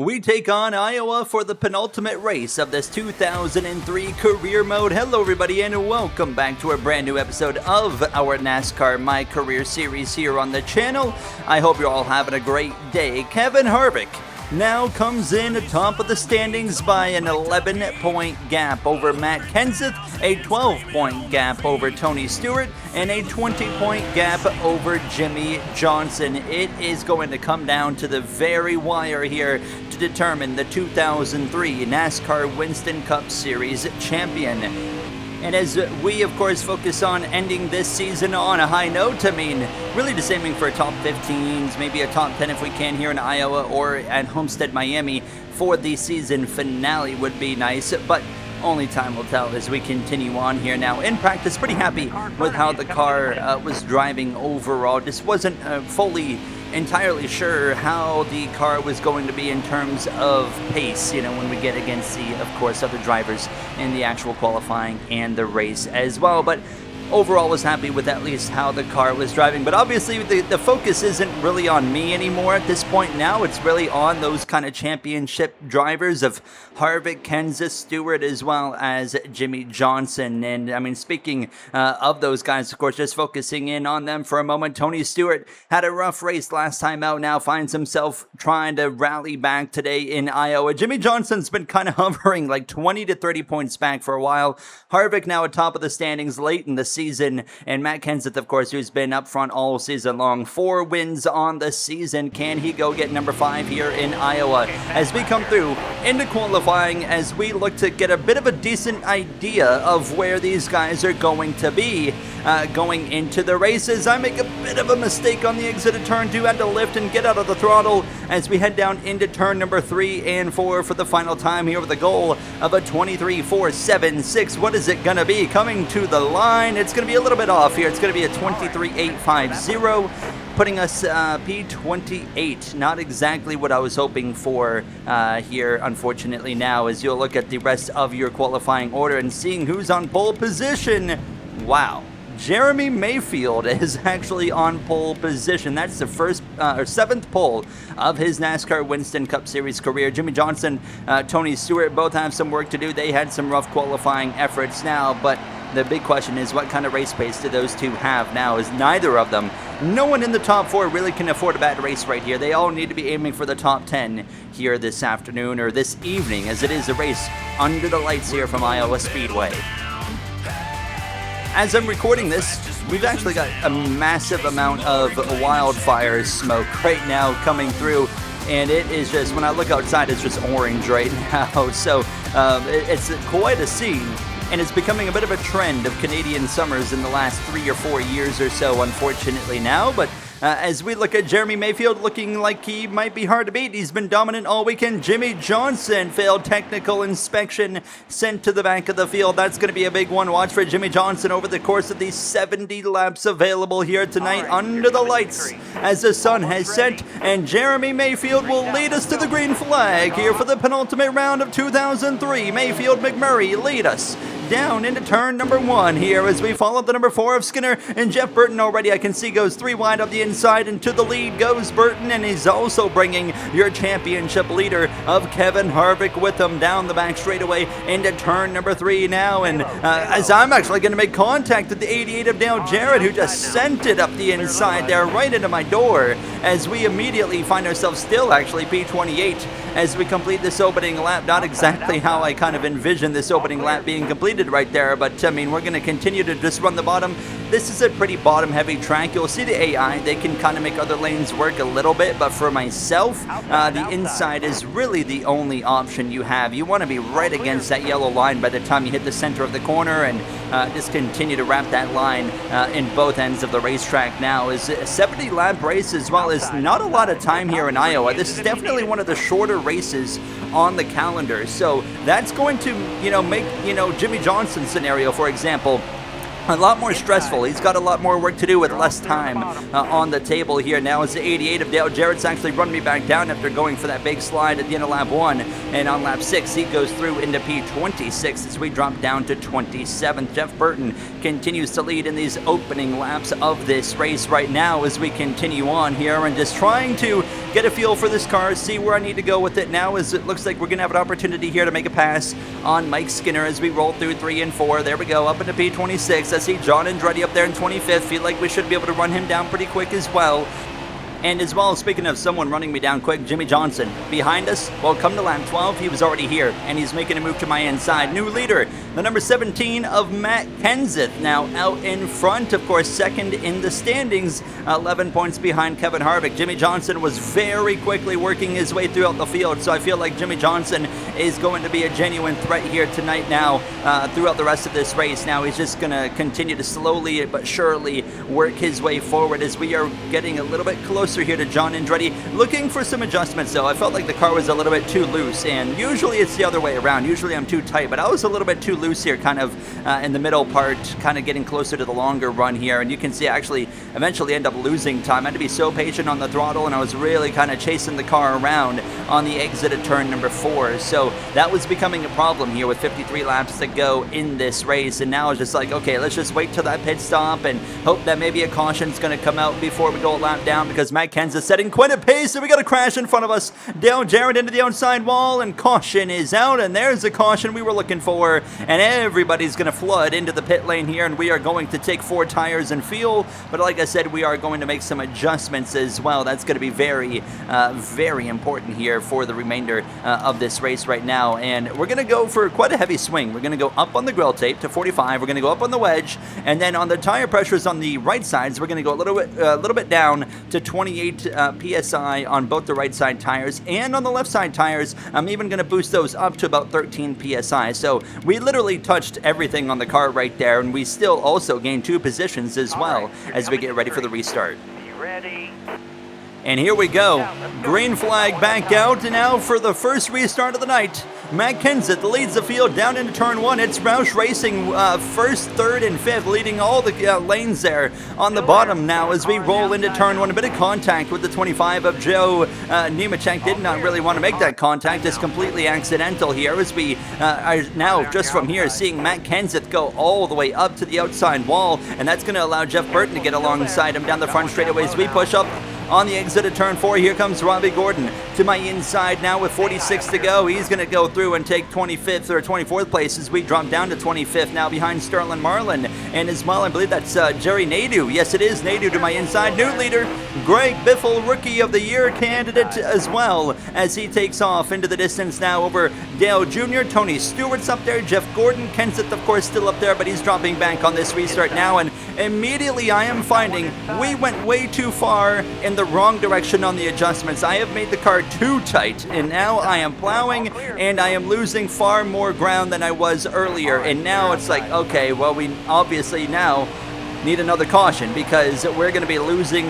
We take on Iowa for the penultimate race of this 2003 career mode. Hello everybody and welcome back to a brand new episode of our NASCAR My Career series here on the channel. I hope you're all having a great day. Kevin Harvick now comes in atop of the standings by an 11-point gap over Matt Kenseth, a 12-point gap over Tony Stewart, and a 20-point gap over Jimmy Johnson. It is going to come down to the very wire here to determine the 2003 NASCAR Winston Cup Series champion. And as we, of course, focus on ending this season on a high note, I mean, really just aiming for a top 15s, maybe a top 10 if we can here in Iowa or at Homestead, Miami for the season finale would be nice, but only time will tell as we continue on here now. In practice, pretty happy with how the car was driving overall. Just wasn't fully entirely sure how the car was going to be in terms of pace, when we get against the, of course, other drivers in the actual qualifying and the race as well. But overall was happy with at least how the car was driving. But obviously the focus isn't really on me anymore at this point now. It's really on those kind of championship drivers of Harvick, Kenseth, Stewart, as well as Jimmy Johnson. And I mean, speaking of those guys, of course, just focusing in on them for a moment, Tony Stewart had a rough race last time out, now finds himself trying to rally back today in Iowa. Jimmy Johnson's been kind of hovering like 20 to 30 points back for a while. Harvick now atop of the standings late in the season, and Matt Kenseth, of course, who's been up front all season long. 4 wins on the season. Can he go get number 5 here in Iowa as we come through into qualifying, as we look to get a bit of a decent idea of where these guys are going to be going into the races? I make a bit of a mistake on the exit of turn 2, had to lift and get out of the throttle as we head down into turn number 3 and 4 for the final time here with a goal of a 23.476. What is it going to be coming to the line? It's going to be a little bit off here. It's going to be a 23.850, putting us P28. Not exactly what I was hoping for here, unfortunately. Now, as you'll look at the rest of your qualifying order and seeing who's on pole position, wow. Jeremy Mayfield is actually on pole position. That's the first or 7th pole of his NASCAR Winston Cup Series career. Jimmy Johnson, Tony Stewart both have some work to do. They had some rough qualifying efforts now, but the big question is, what kind of race pace do those two have now? Is neither of them, no one in the top 4 really can afford a bad race right here. They all need to be aiming for the top 10 here this afternoon or this evening, as it is a race under the lights here from Iowa Speedway. As I'm recording this, we've actually got a massive amount of wildfire smoke right now coming through, and it is just, when I look outside, it's just orange right now. So it's quite a scene, and it's becoming a bit of a trend of Canadian summers in the last 3 or 4 years or so, unfortunately now. But as we look at Jeremy Mayfield looking like he might be hard to beat, he's been dominant all weekend. Jimmy Johnson failed technical inspection, sent to the back of the field. That's going to be a big one. Watch for Jimmy Johnson over the course of these 70 laps available here tonight under the lights as the sun has set, and Jeremy Mayfield will lead us to the green flag here for the penultimate round of 2003. Mayfield McMurray lead us down into turn number 1 here as we follow the number 4 of Skinner, and Jeff Burton already I can see goes 3 wide up the inside, and to the lead goes Burton, and he's also bringing your championship leader of Kevin Harvick with him down the back straightaway into turn number 3 now. And as I'm actually going to make contact with the 88 of Dale Jarrett, who just sent it up the inside there right into my door, as we immediately find ourselves still actually P28 as we complete this opening lap. Not exactly how I kind of envisioned this opening lap being completed right there, but I mean, we're going to continue to just run the bottom. This is a pretty bottom heavy track. You'll see the AI, they can kind of make other lanes work a little bit, but for myself, the inside is really the only option you have. You want to be right against that yellow line by the time you hit the center of the corner, and just continue to wrap that line in both ends of the racetrack. Now is a 70 lap race, as well as not a lot of time here in Iowa. This is definitely one of the shorter races on the calendar, so that's going to make Jimmy Johnson's scenario, for example, a lot more stressful. He's got a lot more work to do with less time on the table here. Now it's the 88 of Dale Jarrett's actually run me back down after going for that big slide at the end of lap 1. And on lap 6, he goes through into P26 as we drop down to 27th. Jeff Burton continues to lead in these opening laps of this race right now as we continue on here and just trying to get a feel for this car, see where I need to go with it now, as it looks like we're going to have an opportunity here to make a pass on Mike Skinner as we roll through 3 and 4. There we go, up into P26. I see John Andretti up there in 25th. Feel like we should be able to run him down pretty quick as well. And as well, speaking of someone running me down quick, Jimmy Johnson behind us. Well, come to lap 12, he was already here, and he's making a move to my inside. New leader, the number 17 of Matt Kenseth, now out in front, of course, second in the standings, 11 points behind Kevin Harvick. Jimmy Johnson was very quickly working his way throughout the field, so I feel like Jimmy Johnson is going to be a genuine threat here tonight now, throughout the rest of this race. Now he's just going to continue to slowly but surely work his way forward as we are getting a little bit closer here to John Andretti, looking for some adjustments. So I felt like the car was a little bit too loose, and usually it's the other way around. Usually I'm too tight, but I was a little bit too loose here, kind of in the middle part, kind of getting closer to the longer run here. And you can see I actually eventually end up losing time. I had to be so patient on the throttle, and I was really kind of chasing the car around on the exit of turn number 4. So that was becoming a problem here with 53 laps to go in this race. And now it's just like, okay, let's just wait till that pit stop and hope that maybe a caution's going to come out before we go a lap down, because Mike Kenseth setting quite a pace, and we got a crash in front of us. Dale Jarrett into the outside wall, and caution is out, and there's the caution we were looking for, and everybody's going to flood into the pit lane here, and we are going to take 4 tires and fuel. But like I said, we are going to make some adjustments as well. That's going to be very, very important here for the remainder of this race right now, and we're going to go for quite a heavy swing. We're going to go up on the grill tape to 45. We're going to go up on the wedge, and then on the tire pressures on the right sides, we're going to go a little bit down to 28 PSI on both the right side tires, and on the left side tires, I'm even going to boost those up to about 13 PSI. So we literally touched everything on the car right there, and we still also gained 2 positions as well as we get ready for the restart. And here we go. Green flag back out, and now for the first restart of the night. Matt Kenseth leads the field down into turn 1. It's Roush Racing first, third, and fifth, leading all the lanes there on the bottom now as we roll into turn 1. A bit of contact with the 25 of Joe Nemechek. Did not really want to make that contact. It's completely accidental here as we are now just from here seeing Matt Kenseth go all the way up to the outside wall, and that's going to allow Jeff Burton to get alongside him down the front straightaway as we push up on the exit of turn 4. Here comes Robbie Gordon to my inside now with 46 to go. He's going to go through and take 25th or 24th place as we drop down to 25th now behind Sterling Marlin. And as well, I believe that's Jerry Nadeau. Yes, it is Nadeau to my inside. New leader, Greg Biffle, Rookie of the Year candidate as well, as he takes off into the distance now over Dale Jr. Tony Stewart's up there. Jeff Gordon. Kenseth, of course, still up there, but he's dropping back on this restart now. And immediately I am finding we went way too far in the wrong direction on the adjustments. I have made the car too tight, and now I am plowing, and I am losing far more ground than I was earlier. And now it's like, okay, well, we obviously now need another caution, because we're going to be losing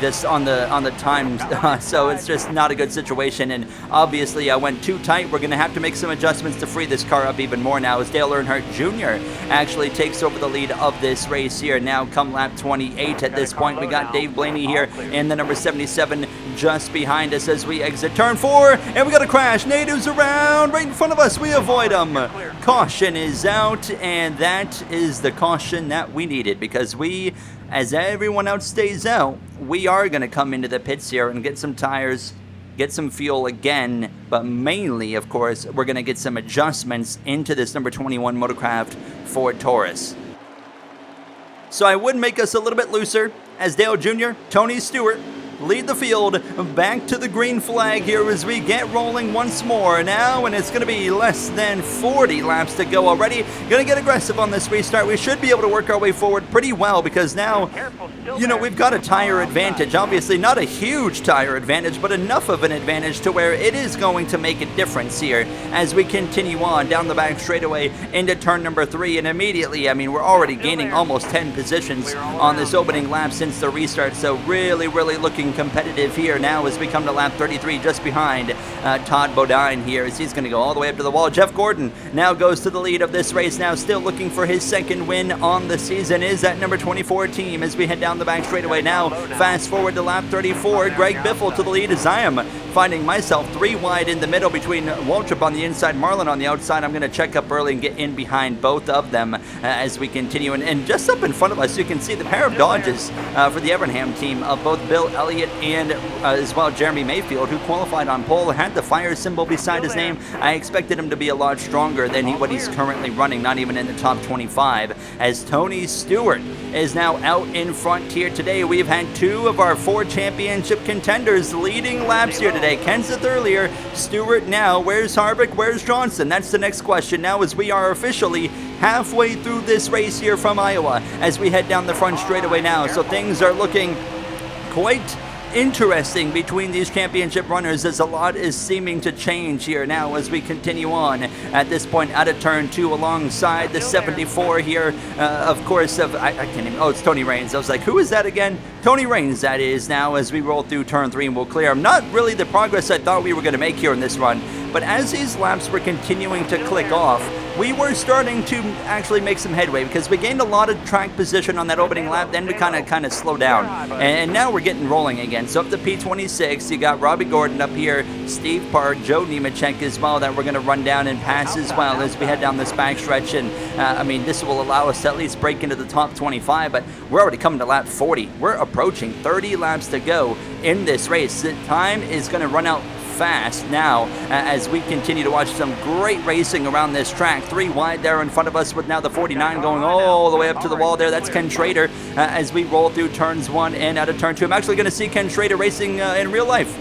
just on the time. So it's just not a good situation, and obviously I went too tight. We're going to have to make some adjustments to free this car up even more now as Dale Earnhardt Jr. actually takes over the lead of this race here. Now come lap 28 at this point, we got Dave Blaney here in the number 77 just behind us as we exit turn 4, and we got a crash. Nadeau's around right in front of us. We avoid him. Caution is out, and that is the caution that we needed, because we, as everyone else stays out, we are going to come into the pits here and get some tires, get some fuel again, but mainly, of course, we're going to get some adjustments into this number 21 Motorcraft Ford Taurus. So I would make us a little bit looser as Dale Jr., Tony Stewart, lead the field back to the green flag here as we get rolling once more now, and it's going to be less than 40 laps to go already. Going to get aggressive on this restart. We should be able to work our way forward pretty well, because now, you know, we've got a tire advantage. Obviously not a huge tire advantage, but enough of an advantage to where it is going to make a difference here as we continue on down the back straightaway into turn number 3. And immediately, I mean, we're already gaining almost 10 positions on this opening lap since the restart, so really looking competitive here now as we come to lap 33 just behind Todd Bodine here as he's going to go all the way up to the wall. Jeff Gordon now goes to the lead of this race now, still looking for his second win on the season is that number 24 team as we head down the back straightaway now. Fast forward to lap 34, Greg Biffle to the lead as I am finding myself 3 wide in the middle between Waltrip on the inside, Marlin on the outside. I'm going to check up early and get in behind both of them as we continue. And just up in front of us, you can see the pair of Dodges for the Evernham team of both Bill Elliott and as well Jeremy Mayfield, who qualified on pole, had the fire symbol beside his name. I expected him to be a lot stronger than what he's currently running, not even in the top 25, as Tony Stewart is now out in front here today. We've had 2 of our 4 championship contenders leading laps here today. Kenseth earlier, Stewart now. Where's Harvick? Where's Johnson? That's the next question now, as we are officially halfway through this race here from Iowa as we head down the front straightaway now. So things are looking quite interesting between these championship runners, as a lot is seeming to change here now as we continue on. At this point, out of turn 2 alongside the 74 here, of course, I can't even, oh, it's Tony Raines. I was like, who is that again? Tony Raines, that is, now as we roll through turn 3 and we'll clear. Not really the progress I thought we were going to make here in this run, but as these laps were continuing to click off, we were starting to actually make some headway because we gained a lot of track position on that opening lap. Then we kind of slowed down, and now we're getting rolling again. So up to P26, you got Robbie Gordon up here, Steve Park, Joe Nemechek as well, that we're going to run down and pass as well as we head down this back stretch. And I mean, this will allow us to at least break into the top 25, but we're already coming to lap 40. We're approaching 30 laps to go in this race. The time is going to run out fast now as we continue to watch some great racing around this track. 3 wide there in front of us with now the 49 going all the way up to the wall there. That's Ken Schrader as we roll through turns 1 and out of turn 2. I'm actually going to see Ken Schrader racing in real life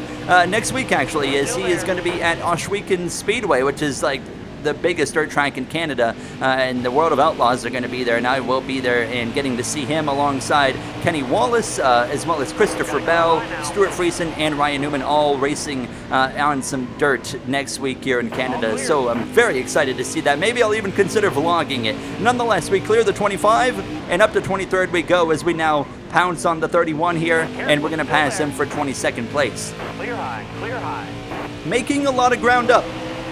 next week, actually, as he is going to be at Ohsweken Speedway, which is like the biggest dirt track in Canada, and the World of Outlaws are going to be there, and I will be there and getting to see him alongside Kenny Wallace, as well as Christopher Bell, Stuart Friesen, and Ryan Newman, all racing on some dirt next week here in Canada. So I'm very excited to see that. Maybe I'll even consider vlogging it. Nonetheless, we clear the 25, and up to 23rd we go as we now pounce on the 31 here, and we're going to pass him for 22nd place. Clear high. Making a lot of ground up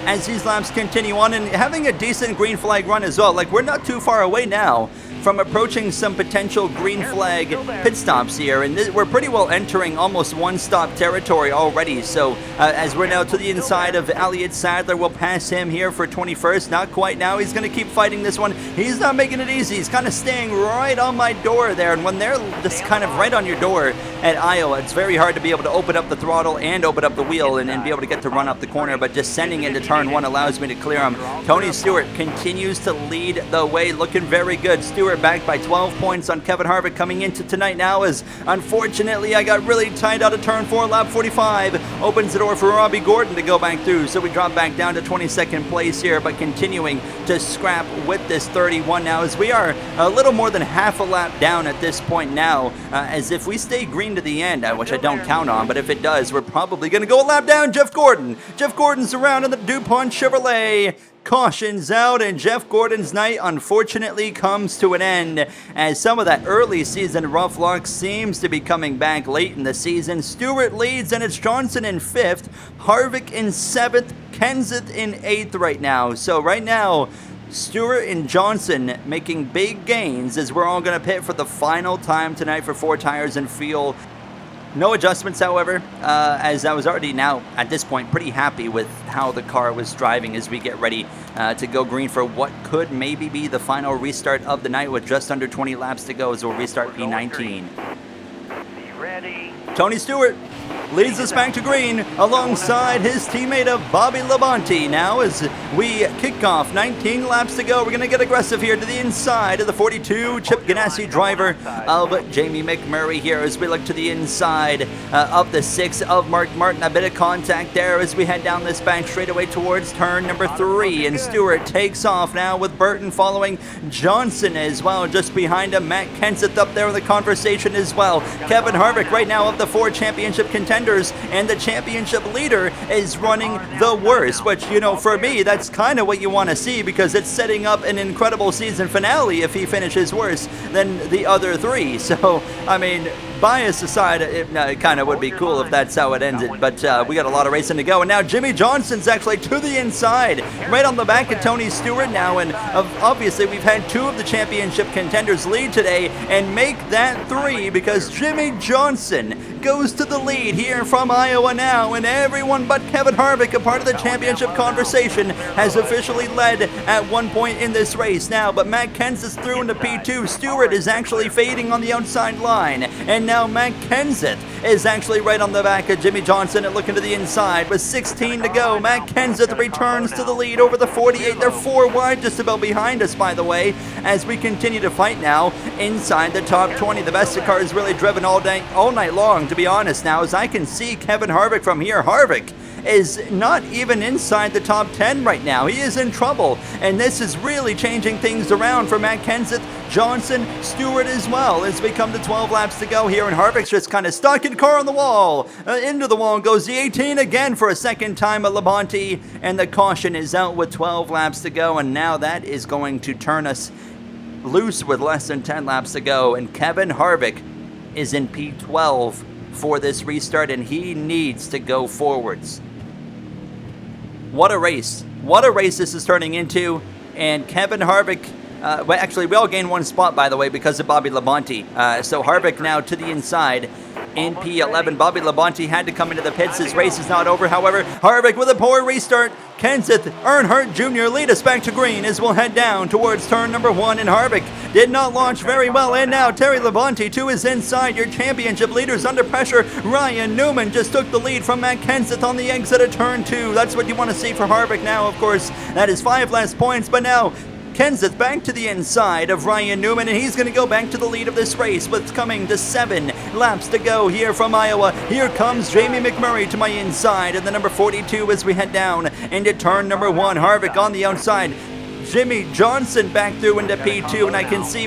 as these laps continue on, and having a decent green flag run as well. Like, we're not too far away now from approaching some potential green flag pit stops here, and we're pretty well entering almost one-stop territory already. So as we're now to the inside of Elliott Sadler, we'll pass him here for 21st. Not quite now. He's going to keep fighting this one. He's not making it easy. He's kind of staying right on my door there, and when they're just kind of right on your door at Iowa, it's very hard to be able to open up the throttle and open up the wheel and be able to get to run up the corner, but just sending into turn 1 allows me to clear him. Tony Stewart continues to lead the way, looking very good. Stewart back by 12 points on Kevin Harvick coming into tonight now, as unfortunately I got really tight out of turn 4. Lap 45 opens the door for Robbie Gordon to go back through, so we drop back down to 22nd place here, but continuing to scrap with this 31 now, as we are a little more than half a lap down at this point now, as if we stay green to the end, which I don't count on, but if it does, we're probably going to go a lap down. Jeff Gordon's around in the DuPont Chevrolet. Cautions out, and Jeff Gordon's night unfortunately comes to an end, as some of that early season rough luck seems to be coming back late in the season. Stewart leads, and it's Johnson in 5th, Harvick in 7th, Kenseth in 8th right now. So right now, Stewart and Johnson making big gains as we're all going to pit for the final time tonight for 4 tires and fuel. No adjustments, however, as I was already now, at this point, pretty happy with how the car was driving as we get ready to go green for what could maybe be the final restart of the night with just under 20 laps to go as we'll restart P19. Be ready. Tony Stewart leads us back to green alongside his teammate of Bobby Labonte. Now as we kick off, 19 laps to go, we're going to get aggressive here to the inside of the 42 Chip Ganassi driver of Jamie McMurray here as we look to the inside of the 6 of Mark Martin. A bit of contact there as we head down this back straightaway towards turn number 3, and Stewart takes off now with Burton following, Johnson as well just behind him. Matt Kenseth up there in the conversation as well. Kevin Harvick right now of the 4 championship contenders and the championship leader is running the worst, which, you know, for me, that's kind of what you want to see, because it's setting up an incredible season finale if he finishes worse than the other 3. So, I mean, bias aside, it kind of would be cool if that's how it ended, but we got a lot of racing to go. And now Jimmy Johnson's actually to the inside, right on the back of Tony Stewart now, and obviously we've had 2 of the championship contenders lead today and make that 3 because Jimmy Johnson goes to the lead here from Iowa now, and everyone but Kevin Harvick, a part of the championship conversation, has officially led at one point in this race now, but Matt Kenseth through into P2. Stewart is actually fading on the outside line, and now Matt Kenseth is actually right on the back of Jimmy Johnson and looking to the inside with 16 to go. Matt Kenseth returns to the lead over the 48. They're 4 wide, just about behind us, by the way, as we continue to fight now inside the top 20. The best of car is really driven all night long, to be honest now, as I can see Kevin Harvick from here. Harvick is not even inside the top 10 right now. He is in trouble, and this is really changing things around for Matt Kenseth, Johnson, Stewart as well, as we come to 12 laps to go here, and Harvick's just kind of stuck in car on the wall. Into the wall goes the 18 again for a second time at Labonte, and the caution is out with 12 laps to go, and now that is going to turn us loose with less than 10 laps to go, and Kevin Harvick is in P12 for this restart, and he needs to go forwards. What a race. What a race this is turning into. And Kevin Harvick, well, actually, we all gained 1 spot, by the way, because of Bobby Labonte. So Harvick now to the inside in P11. Bobby Labonte had to come into the pits. His race is not over. However, Harvick with a poor restart. Kenseth Earnhardt Jr. lead us back to green as we'll head down towards turn number 1. And Harvick did not launch very well. And now Terry Labonte to his inside. Your championship leaders under pressure. Ryan Newman just took the lead from Matt Kenseth on the exit of turn 2. That's what you want to see for Harvick now, of course. That is 5 less points, but now Kenseth back to the inside of Ryan Newman, and he's going to go back to the lead of this race with coming to 7 laps to go here from Iowa. Here comes Jamie McMurray to my inside, and the number 42 as we head down into turn number 1. Harvick on the outside. Jimmy Johnson back through into P2, and I can see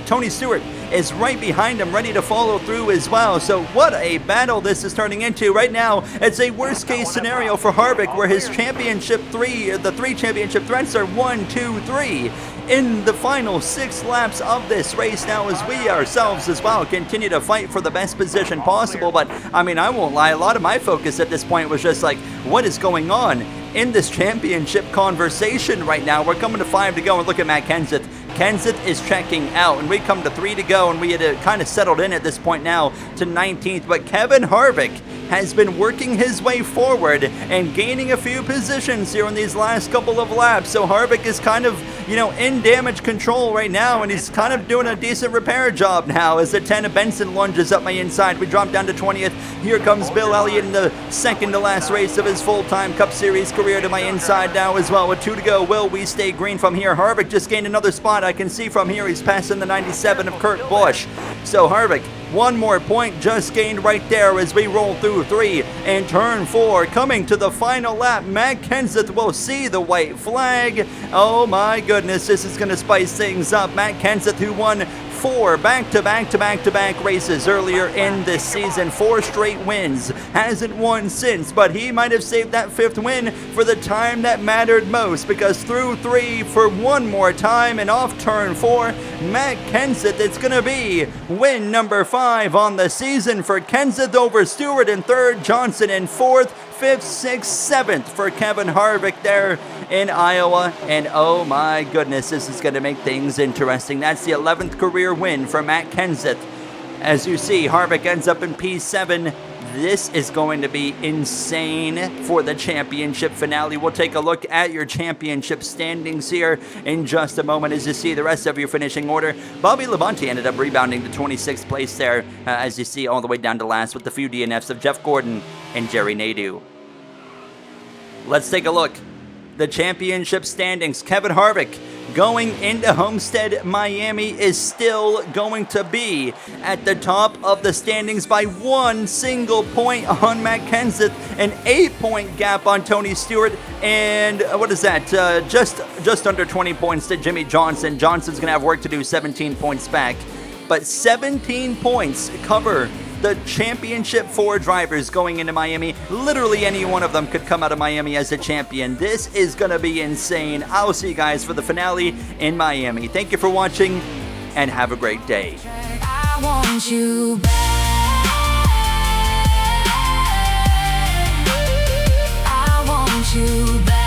Tony Stewart is right behind him, ready to follow through as well. So what a battle this is turning into right now. It's a worst case scenario for Harvick, where his championship 3, the 3 championship threats are 1, 2, 3 in the final 6 laps of this race now, as we ourselves as well continue to fight for the best position possible. But I mean, I won't lie, a lot of my focus at this point was just like, what is going on in this championship conversation right now? We're coming to 5 to go, and look at Matt Kenseth. Kenseth is checking out, and we come to 3 to go, and we had kind of settled in at this point now to 19th. But Kevin Harvick has been working his way forward and gaining a few positions here in these last couple of laps. So Harvick is kind of, in damage control right now, and he's kind of doing a decent repair job now as the 10 of Benson lunges up my inside. We drop down to 20th. Here comes Bill Elliott in the second to last race of his full-time Cup Series career to my inside now as well with 2 to go. Will we stay green from here? Harvick just gained another spot. I can see from here he's passing the 97 of Kurt Busch. So Harvick, 1 more point just gained right there as we roll through 3 and turn 4. Coming to the final lap, Matt Kenseth will see the white flag. Oh my goodness, this is going to spice things up. Matt Kenseth, who won 4 back-to-back races earlier in this season, 4 straight wins, hasn't won since, but he might have saved that 5th win for the time that mattered most, because through 3 for 1 more time and off turn 4, Matt Kenseth, it's going to be win number 5 on the season for Kenseth over Stewart in 3rd, Johnson in 4th, 5th, 6th, 7th for Kevin Harvick there in Iowa. And oh my goodness, this is going to make things interesting. That's the 11th career win for Matt Kenseth. As you see, Harvick ends up in P7. This is going to be insane for the championship finale. We'll take a look at your championship standings here in just a moment as you see the rest of your finishing order. Bobby Labonte ended up rebounding to 26th place there, as you see all the way down to last with the few DNFs of Jeff Gordon and Jerry Nadeau. Let's take a look. The championship standings. Kevin Harvick going into Homestead, Miami, is still going to be at the top of the standings by 1 single point on Matt Kenseth, an 8-point gap on Tony Stewart, and what is that? Just under 20 points to Jimmy Johnson. Johnson's going to have work to do, 17 points back, but 17 points cover the championship 4 drivers going into Miami. Literally any one of them could come out of Miami as a champion. This is going to be insane. I'll see you guys for the finale in Miami. Thank you for watching, and have a great day. I want you back. you back.